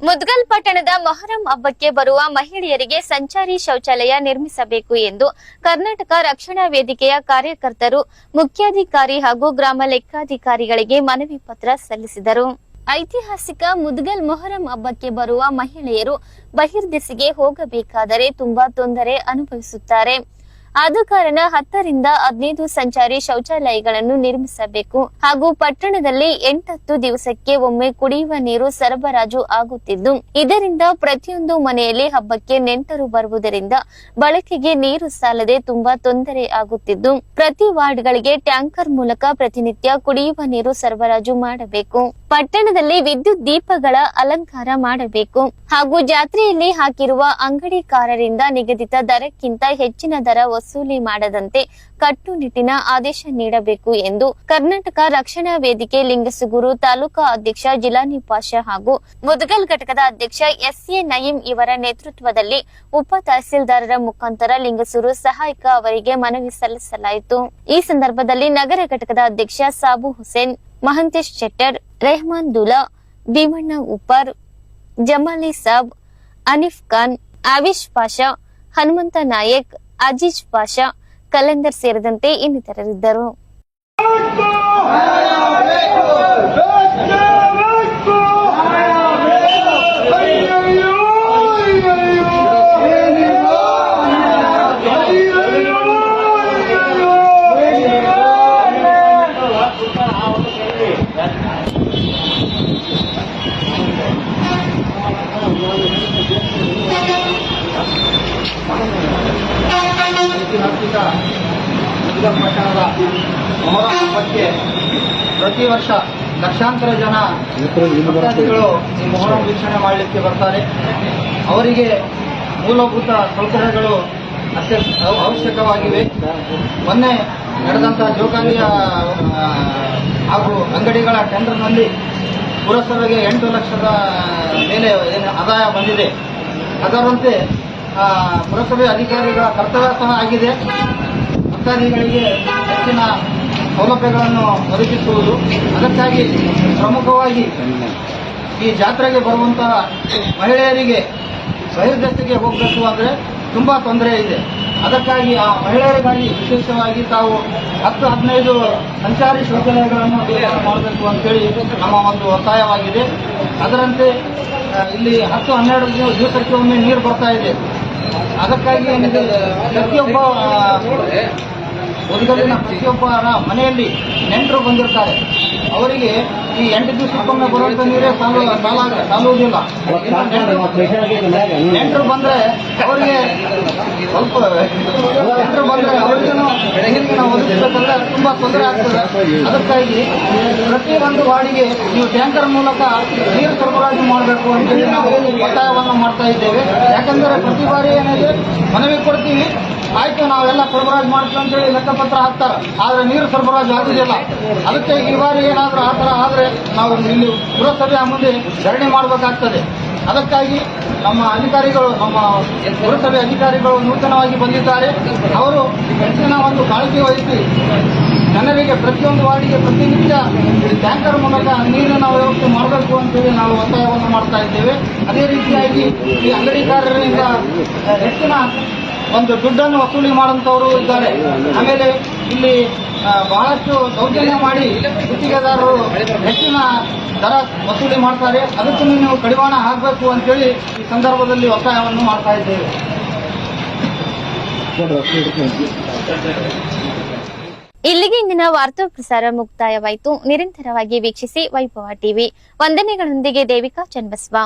ಮುದ್ಗಲ್ ಪಟ್ಟಣದ ಮೊಹರಂ ಹಬ್ಬಕ್ಕೆ ಬರುವ ಮಹಿಳೆಯರಿಗೆ ಸಂಚಾರಿ ಶೌಚಾಲಯ ನಿರ್ಮಿಸಬೇಕು ಎಂದು ಕರ್ನಾಟಕ ರಕ್ಷಣಾ ವೇದಿಕೆಯ ಕಾರ್ಯಕರ್ತರು ಮುಖ್ಯಾಧಿಕಾರಿ ಹಾಗೂ ಗ್ರಾಮ ಲೆಕ್ಕಾಧಿಕಾರಿಗಳಿಗೆ ಮನವಿ ಪತ್ರ ಸಲ್ಲಿಸಿದರು. ಐತಿಹಾಸಿಕ ಮುದ್ಗಲ್ ಮೊಹರಂ ಹಬ್ಬಕ್ಕೆ ಬರುವ ಮಹಿಳೆಯರು ಬಹಿರ್ದೆಸೆಗೆ ಹೋಗಬೇಕಾದರೆ ತುಂಬಾ ತೊಂದರೆ ಅನುಭವಿಸುತ್ತಾರೆ. ಆದ ಕಾರಣ 10 ರಿಂದ 15 ಸಂಚಾರಿ ಶೌಚಾಲಯಗಳನ್ನು ನಿರ್ಮಿಸಬೇಕು ಹಾಗೂ ಪಟ್ಟಣದಲ್ಲಿ 8-10 ದಿವಸಕ್ಕೆ ಒಮ್ಮೆ ಕುಡಿಯುವ ನೀರು ಸರಬರಾಜು ಆಗುತ್ತಿದ್ದು, ಇದರಿಂದ ಪ್ರತಿಯೊಂದು ಮನೆಯಲ್ಲಿ ಹಬ್ಬಕ್ಕೆ ನೆಂಟರು ಬರುವುದರಿಂದ ಬಳಕೆಗೆ ನೀರು ಸಾಲದೆ ತುಂಬಾ ತೊಂದರೆ ಆಗುತ್ತಿದ್ದು, ಪ್ರತಿ ವಾರ್ಡ್ಗಳಿಗೆ ಟ್ಯಾಂಕರ್ ಮೂಲಕ ಪ್ರತಿನಿತ್ಯ ಕುಡಿಯುವ ನೀರು ಸರಬರಾಜು ಮಾಡಬೇಕು. ಪಟ್ಟಣದಲ್ಲಿ ವಿದ್ಯುತ್ ದೀಪಗಳ ಅಲಂಕಾರ ಮಾಡಬೇಕು ಹಾಗೂ ಜಾತ್ರೆಯಲ್ಲಿ ಹಾಕಿರುವ ಅಂಗಡಿಕಾರರಿಂದ ನಿಗದಿತ ದರಕ್ಕಿಂತ ಹೆಚ್ಚಿನ ದರ ವಸೂಲಿ ಮಾಡದಂತೆ ಕಟ್ಟುನಿಟ್ಟಿನ ಆದೇಶ ನೀಡಬೇಕು ಎಂದು ಕರ್ನಾಟಕ ರಕ್ಷಣಾ ವೇದಿಕೆ ಲಿಂಗಸುಗೂರು ತಾಲೂಕಾ ಅಧ್ಯಕ್ಷ ಜಿಲಾನಿ ಪಾಷಾ ಹಾಗೂ ಮುದ್ಗಲ್ ಘಟಕದ ಅಧ್ಯಕ್ಷ ಎಸ್ಎ ನಯೀಂ ಇವರ ನೇತೃತ್ವದಲ್ಲಿ ಉಪ ತಹಸೀಲ್ದಾರರ ಮುಖಾಂತರ ಲಿಂಗಸೂರು ಸಹಾಯಕ ಅವರಿಗೆ ಮನವಿ ಸಲ್ಲಿಸಲಾಯಿತು. ಈ ಸಂದರ್ಭದಲ್ಲಿ ನಗರ ಘಟಕದ ಅಧ್ಯಕ್ಷ ಸಾಬು ಹುಸೇನ್, ಮಹಂತೇಶ್ ಶೆಟ್ಟರ್, ರೆಹಮಾನ್ ದುಲಾ, ಭೀಮಣ್ಣ ಉಪ್ಪರ್, ಜಮಾಲಿ ಸಾಬ್, ಅನೀಫ್ ಖಾನ್, ಆವಿಶ್ ಪಾಷಾ, ಹನುಮಂತ ನಾಯಕ್, ಅಜೀಜ್ ಪಾಷಾ, ಕಲಂದರ್ ಸೇರಿದಂತೆ ಇನ್ನಿತರರಿದ್ದರು. ಐತಿಹಾಸಿಕ ಮುದ್ಗಲ್ ಪಟ್ಟಣದ ಮೊಹರಂ ಹಬ್ಬಕ್ಕೆ ಪ್ರತಿ ವರ್ಷ ಲಕ್ಷಾಂತರ ಜನ ಭಕ್ತಾದಿಗಳು ಈ ಮೊಹರಂ ವೀಕ್ಷಣೆ ಮಾಡಲಿಕ್ಕೆ ಬರ್ತಾರೆ. ಅವರಿಗೆ ಮೂಲಭೂತ ಸೌಕರ್ಯಗಳು ಅವಶ್ಯಕವಾಗಿವೆ. ಮೊನ್ನೆ ನಡೆದಂಥ ಜೋಕಾಲಿಯ ಹಾಗೂ ಅಂಗಡಿಗಳ ಟೆಂಡರ್ನಲ್ಲಿ ಪುರಸಭೆಗೆ 8 ಲಕ್ಷದ ಮೇಲೆ ಆದಾಯ ಬಂದಿದೆ. ಅದರಂತೆ ಪುರಸಭೆ ಅಧಿಕಾರಿಗಳ ಕರ್ತವ್ಯ ಸಹ ಆಗಿದೆ. ಭಕ್ತಾದಿಗಳಿಗೆ ಹೆಚ್ಚಿನ ಸೌಲಭ್ಯಗಳನ್ನು ಒದಗಿಸುವುದು. ಅದಕ್ಕಾಗಿ ಪ್ರಮುಖವಾಗಿ ಈ ಜಾತ್ರೆಗೆ ಬರುವಂತಹ ಮಹಿಳೆಯರಿಗೆ ಬಹಿರ್ದೆಸೆಗೆ ಹೋಗಬೇಕು ಅಂದರೆ ತುಂಬಾ ತೊಂದರೆ ಇದೆ. ಅದಕ್ಕಾಗಿ ಆ ಮಹಿಳೆಯರಿಗಾಗಿ ವಿಶೇಷವಾಗಿ ತಾವು 10-15 ಸಂಚಾರಿ ಶೌಚಾಲಯಗಳನ್ನು ಮಾಡಬೇಕು ಅಂತೇಳಿ ನಮ್ಮ ಒಂದು ಒತ್ತಾಯವಾಗಿದೆ. ಅದರಂತೆ ಇಲ್ಲಿ 10-12 ದಿವಸಕ್ಕೆ ಒಮ್ಮೆ ನೀರು ಬರ್ತಾ ಇದೆ. ಅದಕ್ಕಾಗಿ ಏನಿದೆ, ಪ್ರತಿಯೊಬ್ಬ ಮುದ್ಗಲ್ಲಿನ ಪ್ರತಿಯೊಬ್ಬರ ಮನೆಯಲ್ಲಿ ನೆಂಟರು ಬಂದಿರ್ತಾರೆ. ಅವರಿಗೆ ಈ 8 ದಿವಸಕ್ಕೊಮ್ಮೆ ಬರುವಂತ ನೀರೇ ಸಾಲುವುದಿಲ್ಲ. ನೆಂಟರು ಬಂದ್ರೆ ಅವರಿಗೆ ನೀರಿನ ಒದಗಿಸಬೇಕಂದ್ರೆ ತುಂಬಾ ತೊಂದರೆ ಆಗ್ತದೆ. ಅದಕ್ಕಾಗಿ ಪ್ರತಿಯೊಂದು ವಾರ್ಡಿಗೆ ನೀವು ಟ್ಯಾಂಕರ್ ಮೂಲಕ ನೀರು ಸರಬರಾಜು ಮಾಡಬೇಕು ಅಂತೇಳಿ ನಾವು ಒತ್ತಾಯವನ್ನು ಮಾಡ್ತಾ ಇದ್ದೇವೆ. ಯಾಕಂದ್ರೆ ಪ್ರತಿ ಬಾರಿ ಏನಿದೆ ಮನವಿ ಕೊಡ್ತೀವಿ, ಆಯ್ತು ನಾವೆಲ್ಲ ಸರಬರಾಜು ಮಾಡ್ತೀವಿ ಅಂತೇಳಿ ಲೆಕ್ಕಪತ್ರ ಹಾಕ್ತಾರೆ, ಆದ್ರೆ ನೀರು ಸರಬರಾಜು ಆಗುದಿಲ್ಲ. ಅದಕ್ಕೆ ಈ ಬಾರಿ ಏನಾದ್ರೂ ಆ ಥರ ಆದ್ರೆ ನಾವು ಇಲ್ಲಿ ಪುರಸಭೆಯ ಮುಂದೆ ಧರಣಿ ಮಾಡಬೇಕಾಗ್ತದೆ. ಅದಕ್ಕಾಗಿ ನಮ್ಮ ಅಧಿಕಾರಿಗಳು, ನಮ್ಮ ಪುರಸಭೆ ಅಧಿಕಾರಿಗಳು ನೂತನವಾಗಿ ಬಂದಿದ್ದಾರೆ. ಅವರು ಹೆಚ್ಚಿನ ಒಂದು ಕಾಳಜಿ ವಹಿಸಿ ಜನರಿಗೆ ಪ್ರತಿಯೊಂದು ವಾರ್ಡಿಗೆ ಪ್ರತಿನಿತ್ಯ ಟ್ಯಾಂಕರ್ ಮೂಲಕ ನೀರಿನ ವ್ಯವಸ್ಥೆ ಮಾಡಬೇಕು ಅಂತೇಳಿ ನಾವು ಒತ್ತಾಯವನ್ನು ಮಾಡ್ತಾ ಇದ್ದೇವೆ. ಅದೇ ರೀತಿಯಾಗಿ ಈ ಅಂಗಡಿಕಾರರಿಂದ ಹೆಚ್ಚಿನ ಒಂದು ದುಡ್ಡನ್ನು ವಸೂಲಿ ಮಾಡುವಂತವರು ಇದ್ದಾರೆ. ಆಮೇಲೆ ಇಲ್ಲಿ ಬಹಳಷ್ಟು ದೌರ್ಜನ್ಯ ಮಾಡಿ ಗುತ್ತಿಗೆದಾರರು ಹೆಚ್ಚಿನ ದರ ವಸೂಲಿ ಮಾಡ್ತಾರೆ. ಅದಕ್ಕೂ ನೀವು ಕಡಿವಾಣ ಹಾಕಬೇಕು ಅಂತೇಳಿ ಈ ಸಂದರ್ಭದಲ್ಲಿ ಒತ್ತಾಯವನ್ನು ಮಾಡ್ತಾ ಇದ್ದೇವೆ. ಇಲ್ಲಿಗೆ ಇಂದಿನ ವಾರ್ತಾ ಪ್ರಸಾರ ಮುಕ್ತಾಯವಾಯಿತು. ನಿರಂತರವಾಗಿ ವೀಕ್ಷಿಸಿ ವೈಭವ ಟಿವಿ. ವಂದನೆಗಳೊಂದಿಗೆ ದೇವಿಕಾ ಚನ್ನಬಸವ.